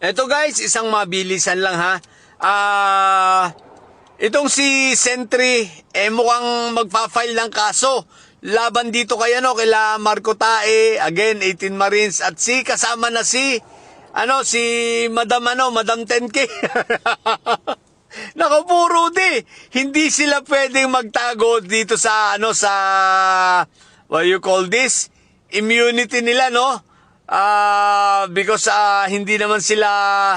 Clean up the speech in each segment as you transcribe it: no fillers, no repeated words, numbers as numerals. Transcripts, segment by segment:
Eto guys, isang mabilisan lang ha. Itong si Sentry, mukhang magpa-file ng kaso laban dito kay kila Marco Tae, again 18 Marines at si kasama na si Madam 10K. Nakapuro di. Hindi sila pwedeng magtago dito sa what you call this? Immunity nila, no? Because hindi naman sila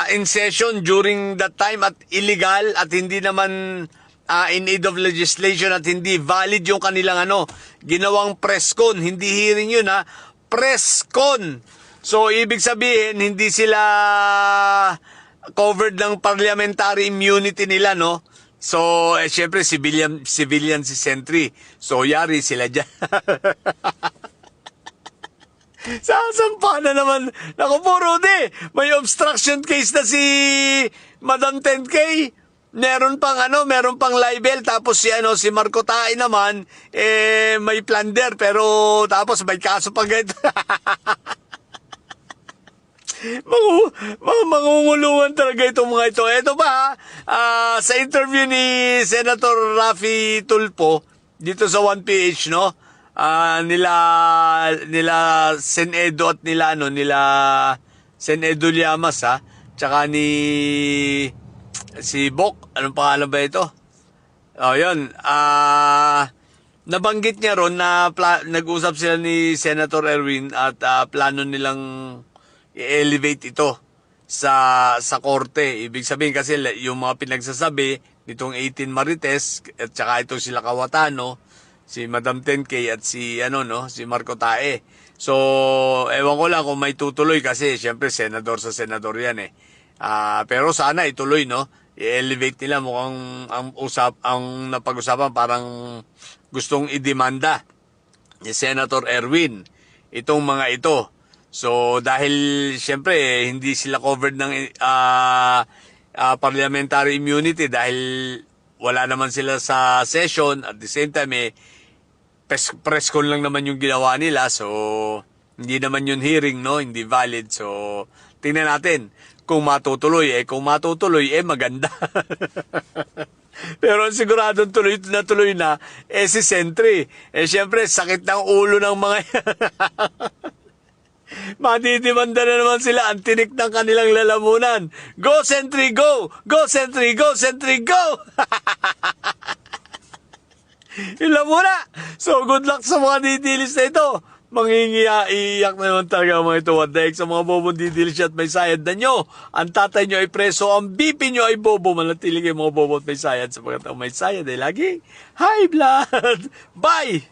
in session during that time at illegal at hindi naman in need of legislation at hindi valid yung kanilang ginawang press con. Hindi hearing yun press con. So ibig sabihin hindi sila covered ng parliamentary immunity nila, no? So syempre civilian si Sentry. So yari sila dyan. Sasampa na naman. Naku, puro di. May obstruction case na si Madam 10K. Meron pang libel. Tapos si Marco Tae naman, may plunder. Pero tapos may kaso pa ganito. Mangungulungan talaga itong mga ito. Ito ba, sa interview ni Senator Raffy Tulfo, dito sa 1PH, no? Nila Senedo at nila Senedo Llamas tsaka si Bok, anong pangalan ba ito? Yun, nabanggit niya ron na nag-usap sila ni Senator Erwin at plano nilang i-elevate ito sa korte. Ibig sabihin kasi yung mga pinagsasabi nitong 18 Marites at saka itong sila Kawatano, si Madam 10K at si Marco Tae. So, ewan ko lang kung may tutuloy kasi syempre senador sa senador yan pero sana ituloy, no? I-elevate nila, mukhang ang napag-usapan parang gustong idemanda ni Senator Erwin itong mga ito. So, dahil syempre hindi sila covered ng parliamentary immunity dahil wala naman sila sa session, at the same time press con lang naman yung ginawa nila, so hindi naman yung hearing, no? Hindi valid. So tingnan natin kung matutuloy. Kung matutuloy, maganda. Pero siguradong tuloy na si Sentry. Syempre sakit ng ulo ng mga matidimanda na naman sila. Ang tinik ng kanilang lalamunan. Go Sentry, go! Go Sentry, go Sentry, go! Yun lang muna. So, good luck sa mga didilis na ito. Iyak na naman talaga mga ito. What the heck, sa mga bobong didilis at may sayad na nyo. Ang tatay nyo ay preso, ang BP nyo ay bobo. Manatili kayo mga bobo at may sayad. Sapagkat ang may sayad ay lagi high blood. Bye!